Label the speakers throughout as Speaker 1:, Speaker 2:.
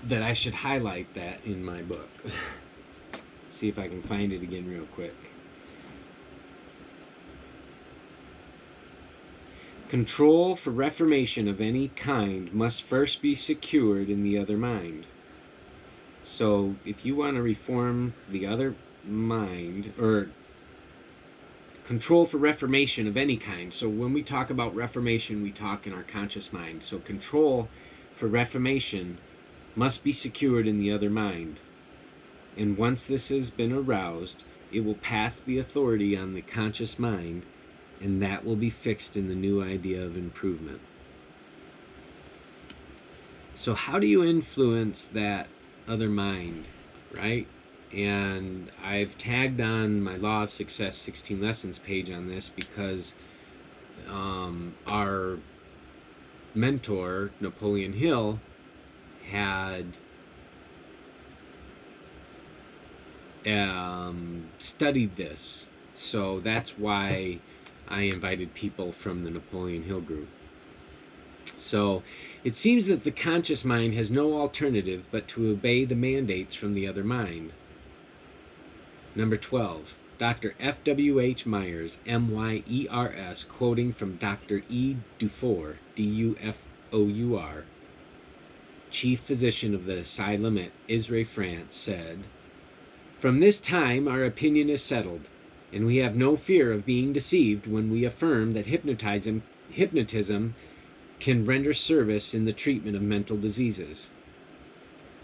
Speaker 1: that I should highlight that in my book. See if I can find it again real quick. Control for reformation of any kind must first be secured in the other mind. So if you want to reform the other mind, or control for reformation of any kind, so when we talk about reformation, we talk in our conscious mind. So control for reformation must be secured in the other mind. And once this has been aroused, it will pass the authority on the conscious mind, and that will be fixed in the new idea of improvement. So how do you influence that other mind, right? And I've tagged on my Law of Success 16 Lessons page on this because our mentor, Napoleon Hill, had studied this. So that's why I invited people from the Napoleon Hill group. So it seems that the conscious mind has no alternative but to obey the mandates from the other mind. Number 12, Dr. F.W.H. Myers, M-Y-E-R-S, quoting from Dr. E. Dufour, D-U-F-O-U-R, chief physician of the asylum at Isray, France, said, "From this time our opinion is settled, and we have no fear of being deceived when we affirm that hypnotism can render service in the treatment of mental diseases."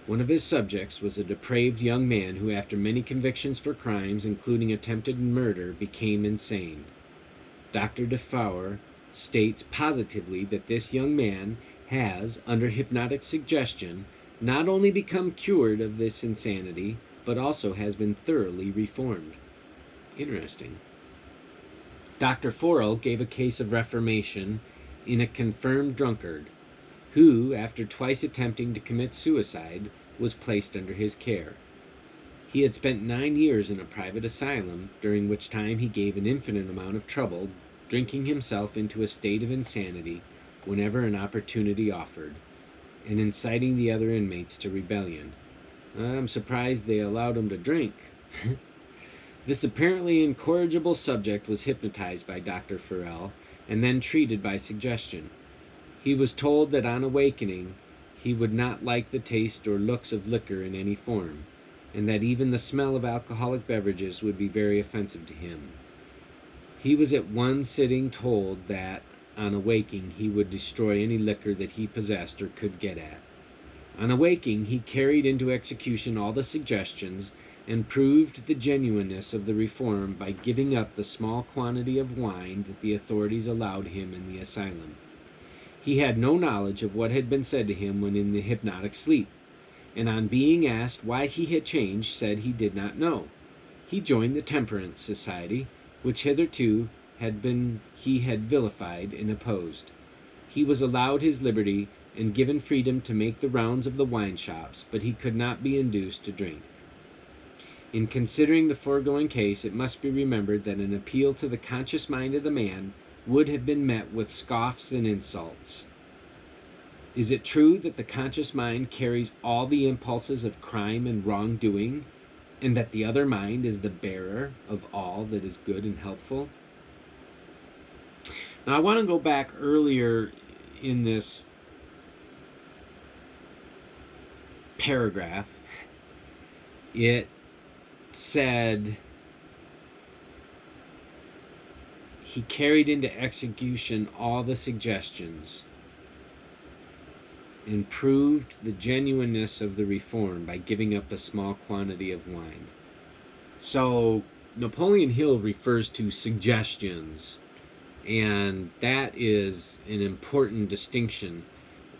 Speaker 1: One of his subjects was a depraved young man who, after many convictions for crimes, including attempted murder, became insane. Dr. Dufour states positively that this young man has, under hypnotic suggestion, not only become cured of this insanity, but also has been thoroughly reformed. Interesting. Dr. Forel gave a case of reformation in a confirmed drunkard who, after twice attempting to commit suicide, was placed under his care. He had spent 9 years in a private asylum, during which time he gave an infinite amount of trouble, drinking himself into a state of insanity whenever an opportunity offered, and inciting the other inmates to rebellion. I'm surprised they allowed him to drink. This apparently incorrigible subject was hypnotized by Dr. Forel and then treated by suggestion. He was told that on awakening, he would not like the taste or looks of liquor in any form, and that even the smell of alcoholic beverages would be very offensive to him. He was at one sitting told that, on awaking, he would destroy any liquor that he possessed or could get at. On awaking, he carried into execution all the suggestions and proved the genuineness of the reform by giving up the small quantity of wine that the authorities allowed him in the asylum. He had no knowledge of what had been said to him when in the hypnotic sleep, and on being asked why he had changed, said he did not know. He joined the Temperance Society, which hitherto he had vilified and opposed. He was allowed his liberty and given freedom to make the rounds of the wine shops, but he could not be induced to drink. In considering the foregoing case, it must be remembered that an appeal to the conscious mind of the man would have been met with scoffs and insults. Is it true that the conscious mind carries all the impulses of crime and wrongdoing, and that the other mind is the bearer of all that is good and helpful? Now, I want to go back earlier in this paragraph. It said he carried into execution all the suggestions and proved the genuineness of the reform by giving up the small quantity of wine. So Napoleon Hill refers to suggestions, and that is an important distinction,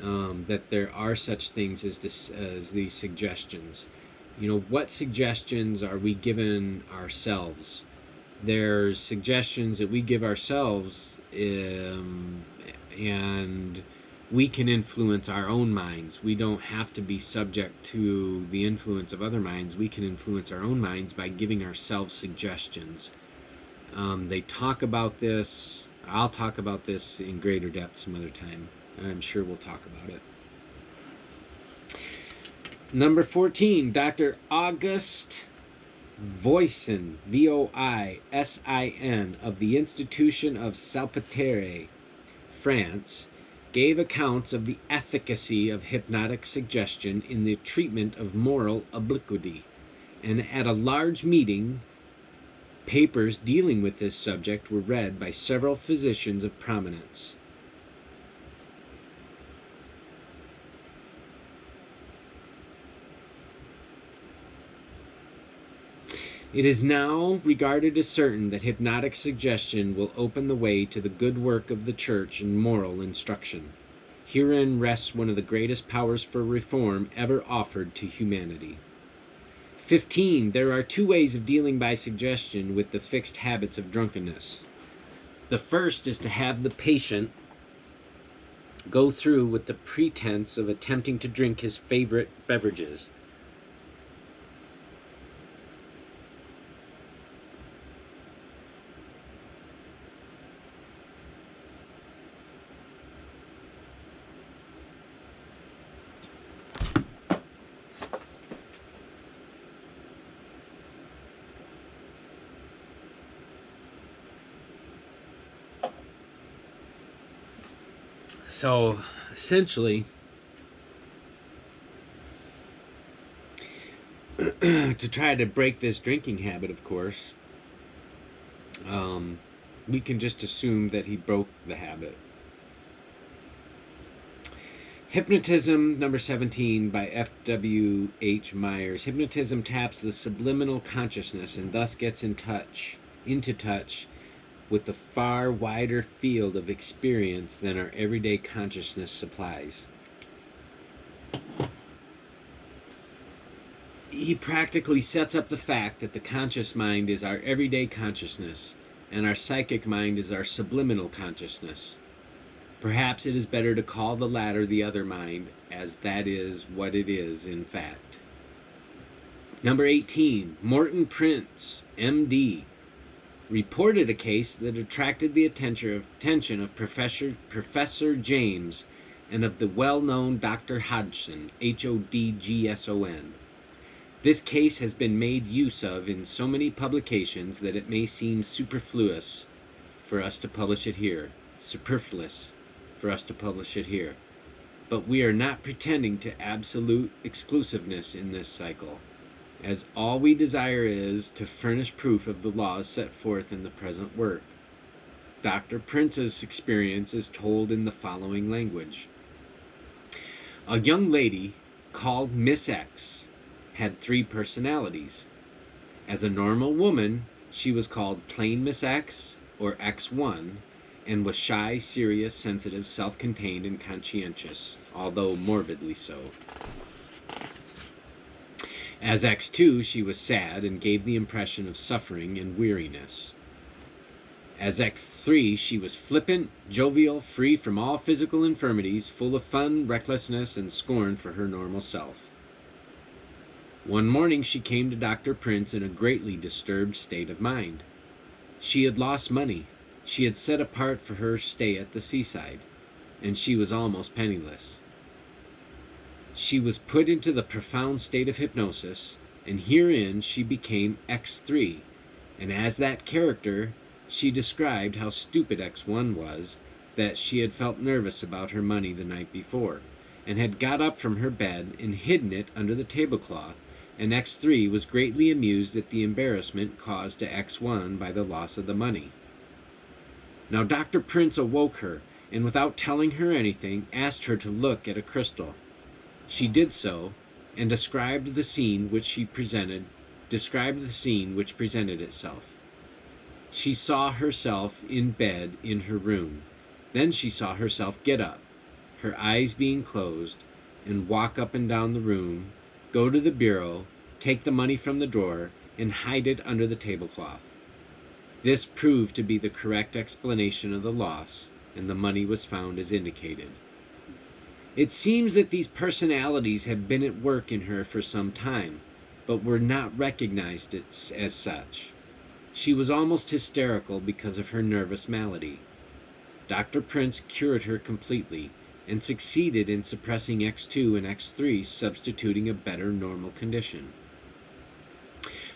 Speaker 1: that there are such things as these suggestions. You know, what suggestions are we given ourselves? There's suggestions that we give ourselves, and we can influence our own minds. We don't have to be subject to the influence of other minds. We can influence our own minds by giving ourselves suggestions. They talk about this. I'll talk about this in greater depth some other time. I'm sure we'll talk about it. Number 14, Dr. Auguste Voisin, Voisin, of the Institution of Salpêtrière, France, gave accounts of the efficacy of hypnotic suggestion in the treatment of moral obliquity, and at a large meeting, papers dealing with this subject were read by several physicians of prominence. It is now regarded as certain that hypnotic suggestion will open the way to the good work of the Church in moral instruction. Herein rests one of the greatest powers for reform ever offered to humanity. 15. There are two ways of dealing by suggestion with the fixed habits of drunkenness. The first is to have the patient go through with the pretense of attempting to drink his favorite beverages. So, essentially, to try to break this drinking habit, of course, we can just assume that he broke the habit. Hypnotism, number 17, by F.W.H. Myers. Hypnotism taps the subliminal consciousness and thus gets into touch with the far wider field of experience than our everyday consciousness supplies. He practically sets up the fact that the conscious mind is our everyday consciousness, and our psychic mind is our subliminal consciousness. Perhaps it is better to call the latter the other mind, as that is what it is in fact. Number 18, Morton Prince, M.D., reported a case that attracted the attention of Professor James and of the well-known Dr. Hodgson, Hodgson. This case has been made use of in so many publications that it may seem superfluous for us to publish it here. But we are not pretending to absolute exclusiveness in this cycle, as all we desire is to furnish proof of the laws set forth in the present work. Dr. Prince's experience is told in the following language. A young lady called Miss X had 3 personalities. As a normal woman, she was called plain Miss X or X1, and was shy, serious, sensitive, self-contained, and conscientious, although morbidly so. As X2, she was sad and gave the impression of suffering and weariness. As X3, she was flippant, jovial, free from all physical infirmities, full of fun, recklessness, and scorn for her normal self. One morning she came to Dr. Prince in a greatly disturbed state of mind. She had lost money. She had set apart for her stay at the seaside, and she was almost penniless. She was put into the profound state of hypnosis, and herein she became X3, and as that character, she described how stupid X1 was, that she had felt nervous about her money the night before, and had got up from her bed and hidden it under the tablecloth, and X3 was greatly amused at the embarrassment caused to X1 by the loss of the money. Now Dr. Prince awoke her, and without telling her anything, asked her to look at a crystal. She did so, and described the scene which presented itself. She saw herself in bed in her room. Then she saw herself get up, her eyes being closed, and walk up and down the room, go to the bureau, take the money from the drawer, and hide it under the tablecloth. This proved to be the correct explanation of the loss, and the money was found as indicated. It seems that these personalities had been at work in her for some time, but were not recognized as such. She was almost hysterical because of her nervous malady. Dr. Prince cured her completely, and succeeded in suppressing X2 and X3, substituting a better normal condition.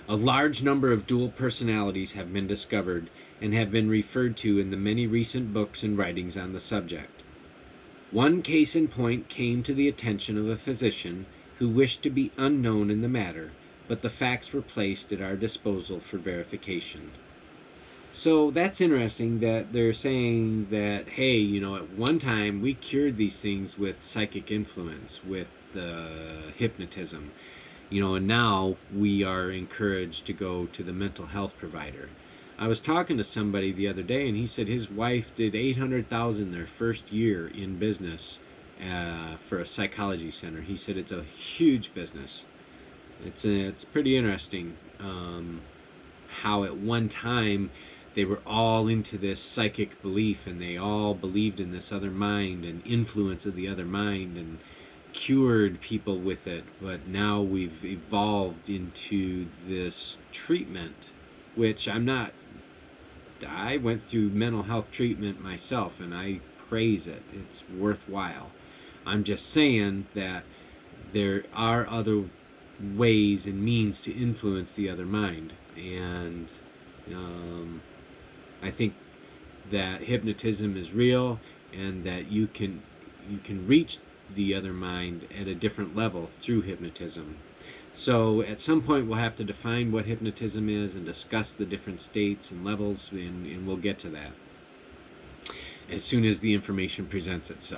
Speaker 1: A large number of dual personalities have been discovered and have been referred to in the many recent books and writings on the subject. One case in point came to the attention of a physician who wished to be unknown in the matter, but the facts were placed at our disposal for verification. So that's interesting that they're saying that, hey, at one time we cured these things with psychic influence, with hypnotism, and now we are encouraged to go to the mental health provider. I was talking to somebody the other day, and he said his wife did $800,000 their first year in business for a psychology center. He said it's a huge business. It's pretty interesting how at one time they were all into this psychic belief, and they all believed in this other mind and influence of the other mind and cured people with it. But now we've evolved into this treatment, which I went through mental health treatment myself, and I praise it. It's worthwhile. I'm just saying that there are other ways and means to influence the other mind, and I think that hypnotism is real, and that you can reach the other mind at a different level through hypnotism. So at some point we'll have to define what hypnotism is and discuss the different states and levels, and we'll get to that as soon as the information presents itself.